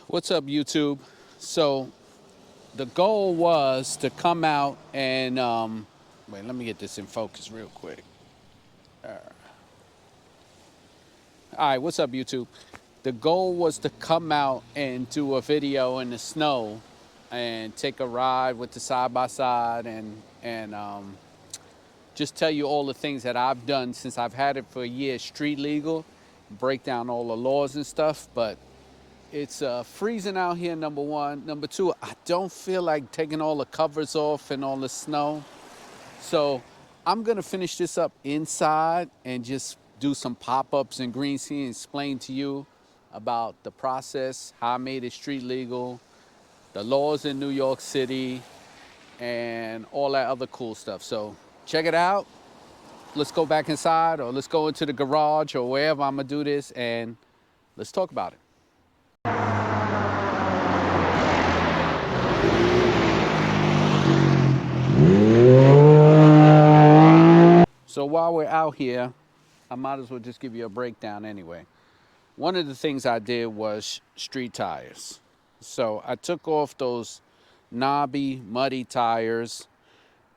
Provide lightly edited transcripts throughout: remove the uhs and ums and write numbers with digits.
What's up, YouTube? So the goal was to come out and wait. Let me get this in focus real quick. All right, what's up, YouTube? The goal was to come out and do a video in the snow and take a ride with the side by side and just tell you all the things that I've done since I've had it for a year, street legal, break down all the laws and stuff. But it's freezing out here, number one. Number two, I don't feel like taking all the covers off and all the snow. So I'm going to finish this up inside and just do some pop-ups in Green Sea and explain to you about the process, how I made it street legal, the laws in New York City, and all that other cool stuff. So check it out. Let's go back inside, or let's go into the garage or wherever I'm going to do this, and let's talk about it. So while we're out here, I might as well just give you a breakdown anyway. One of the things I did was street tires. So I took off those knobby, muddy tires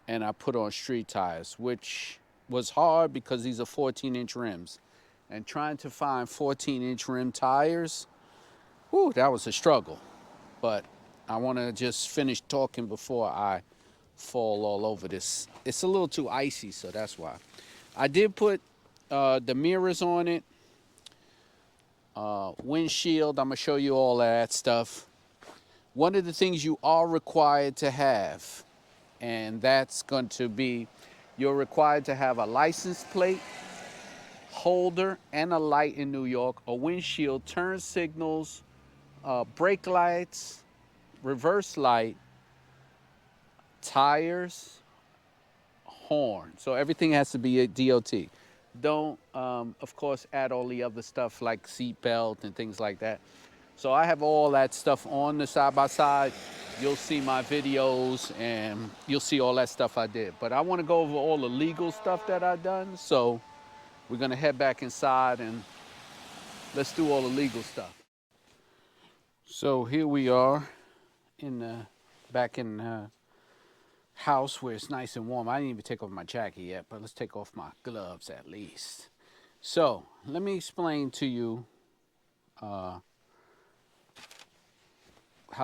and I put on street tires, which was hard because these are 14-inch rims. And trying to find 14-inch rim tires, whew, that was a struggle. But I want to just finish talking before I fall all over this. It's a little too icy, so that's why. I did put the mirrors on it, windshield. I'm gonna show you all that stuff. One of the things you are required to have, and that's going to be, you're required to have a license plate holder and a light in New York, a windshield, turn signals, brake lights, reverse light, tires, horn. So everything has to be a DOT. Don't, of course, add all the other stuff like seat belt and things like that. So I have all that stuff on the side by side. You'll see my videos and you'll see all that stuff I did. But I want to go over all the legal stuff that I've done. So we're going to head back inside and let's do all the legal stuff. So here we are in the back in the house where it's nice and warm. I didn't even take off my jacket yet, but let's take off my gloves at least. So let me explain to you how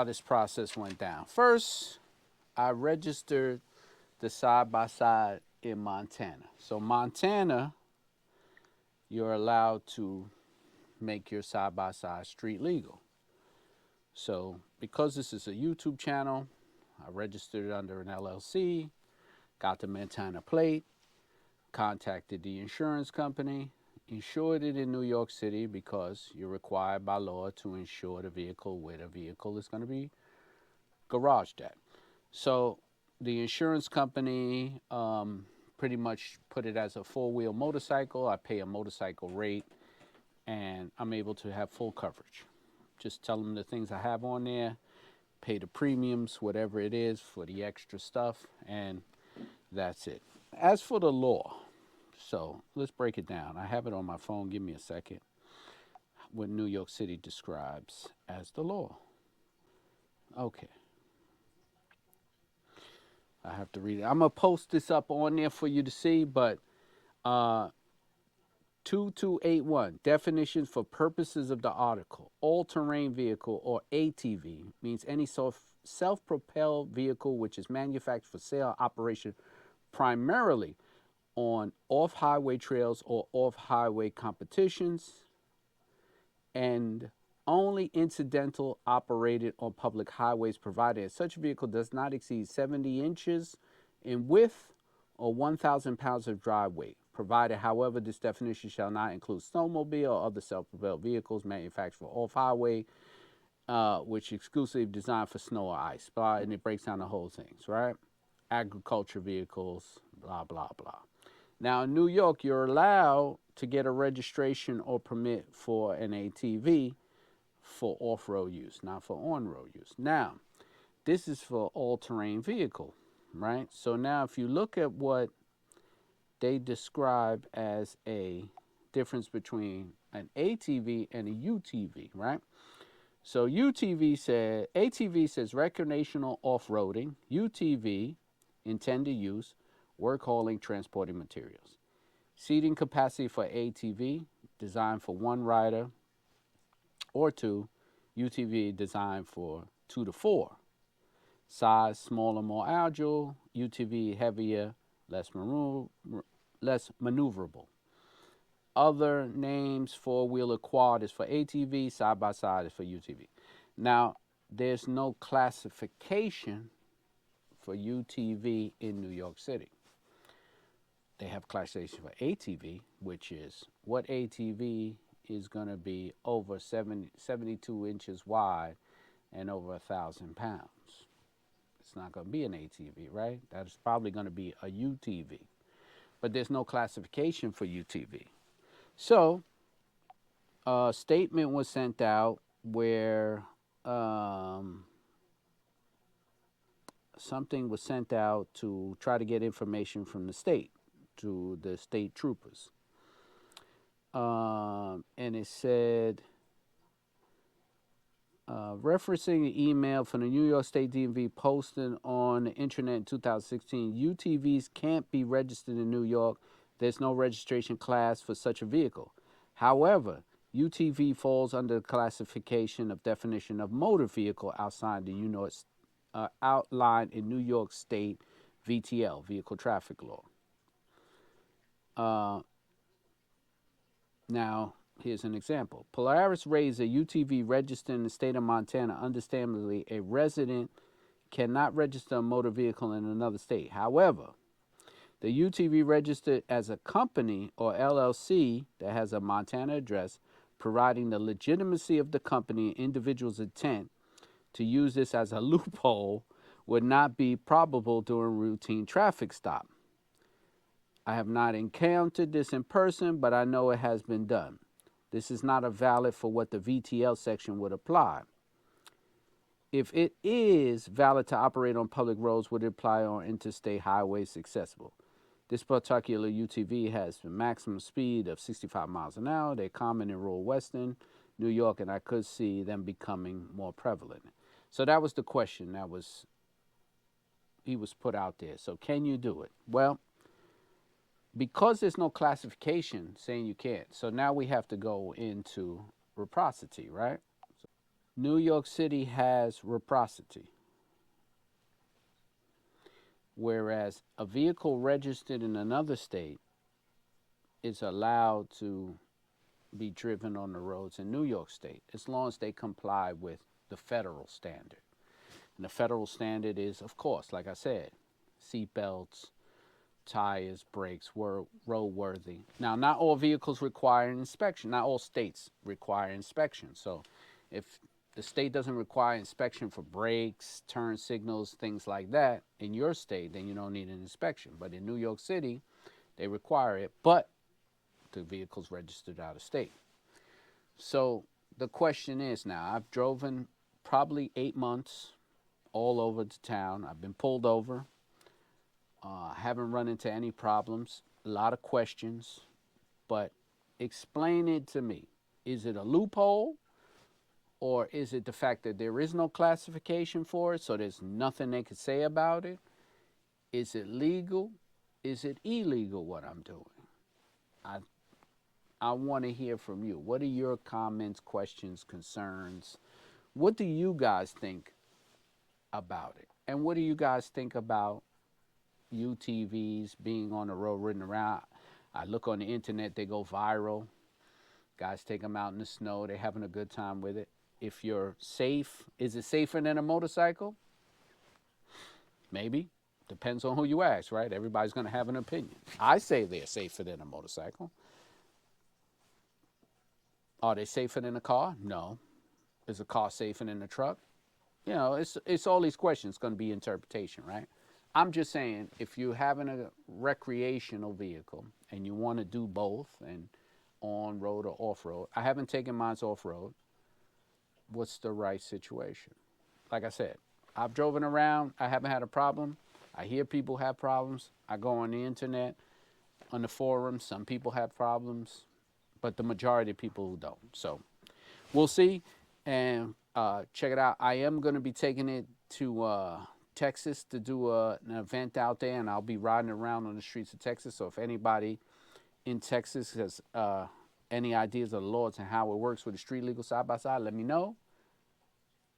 this process went down. First, I registered the side by side in Montana. So Montana, you're allowed to make your side by side street legal. So because this is a YouTube channel, I registered it under an LLC, got the Montana plate, contacted the insurance company, insured it in New York City because you're required by law to insure the vehicle where the vehicle is going to be garaged at. So the insurance company pretty much put it as a four-wheel motorcycle. I pay a motorcycle rate and I'm able to have full coverage. Just tell them the things I have on there, pay the premiums, whatever it is for the extra stuff, and that's it. As for the law, so let's break it down. I have it on my phone. Give me a second. What New York City describes as the law. Okay. I have to read it. I'm going to post this up on there for you to see, but 2281, definitions for purposes of the article. All-terrain vehicle, or ATV, means any self-propelled vehicle which is manufactured for sale operation primarily on off-highway trails or off-highway competitions, and only incidental operated on public highways, provided such vehicle does not exceed 70 inches in width or 1,000 pounds of dry weight. Provided, however, this definition shall not include snowmobile or other self-propelled vehicles manufactured for off-highway, which exclusively designed for snow or ice. Blah, and it breaks down the whole things, right? Agriculture vehicles, blah, blah, blah. Now, in New York, you're allowed to get a registration or permit for an ATV for off-road use, not for on-road use. Now, this is for all-terrain vehicle, right? So now if you look at what they describe as a difference between an ATV and a UTV, right? So UTV said, ATV says recreational off-roading, UTV, intended use, work hauling, transporting materials. Seating capacity for ATV, designed for one rider or two, UTV designed for 2 to 4. Size smaller, more agile, UTV heavier, less maneuverable. Other names, four-wheeler quad is for ATV, side by side is for UTV. Now, there's no classification for UTV in New York City. They have classification for ATV, which is what ATV is going to be over 72 inches wide and over 1,000 pounds. It's not going to be an ATV, right? That's probably going to be a UTV. But there's no classification for UTV. So a statement was sent out where something was sent out to try to get information from the state to the state troopers. And it said, referencing an email from the New York State DMV posted on the internet in 2016, UTVs can't be registered in New York. There's no registration class for such a vehicle. However, UTV falls under the classification of definition of motor vehicle outside the outlined in New York State VTL, Vehicle Traffic Law. Now, here's an example. Polaris RZR UTV registered in the state of Montana. Understandably, a resident cannot register a motor vehicle in another state. However, the UTV registered as a company or LLC that has a Montana address, providing the legitimacy of the company and individual's intent to use this as a loophole would not be probable during routine traffic stop. I have not encountered this in person, but I know it has been done. This is not a valid for what the VTL section would apply. If it is valid to operate on public roads, would it apply on interstate highways accessible? This particular UTV has a maximum speed of 65 miles an hour. They're common in rural Western New York, and I could see them becoming more prevalent. So that was the question he was put out there. So can you do it? Well, because there's no classification saying you can't, so now we have to go into reciprocity, right? New York City has reciprocity, whereas a vehicle registered in another state is allowed to be driven on the roads in New York State as long as they comply with the federal standard. And the federal standard is, of course, like I said, seat belts, tires, brakes, roadworthy. Now, not all vehicles require an inspection. Not all states require inspection. So if the state doesn't require inspection for brakes, turn signals, things like that in your state, then you don't need an inspection. But in New York City, they require it, but the vehicle's registered out of state. So the question is now, I've driven probably 8 months all over the town. I've been pulled over. Haven't run into any problems. A lot of questions, but explain it to me. Is it a loophole, or is it the fact that there is no classification for it, so there's nothing they could say about it? Is it legal? Is it illegal what I'm doing? I want to hear from you. What are your comments, questions, concerns? What do you guys think about it? And what do you guys think about UTVs being on the road, ridden around? I look on the internet, they go viral. Guys take them out in the snow. They're having a good time with it. If you're safe, is it safer than a motorcycle? Maybe. Depends on who you ask, right? Everybody's going to have an opinion. I say they're safer than a motorcycle. Are they safer than a car? No. Is a car safer than a truck? You know, it's all these questions. It's going to be interpretation, right? I'm just saying, if you're having a recreational vehicle and you want to do both, and on road or off road, I haven't taken mine off road. What's the right situation? Like I said, I've driven around. I haven't had a problem. I hear people have problems. I go on the internet, on the forums. Some people have problems, but the majority of people don't. So we'll see. And check it out. I am going to be taking it to Texas to do an event out there, and I'll be riding around on the streets of Texas. So if anybody in Texas has any ideas of the laws and how it works with the street legal side by side, let me know.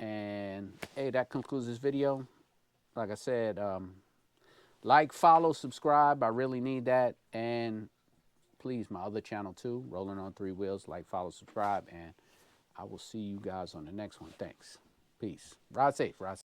And hey, that concludes this video. Like I said, like, follow, subscribe. I really need that. And please, my other channel too, Rolling on Three Wheels. Like, follow, subscribe, and I will see you guys on the next one. Thanks. Peace. Ride safe. Ride safe.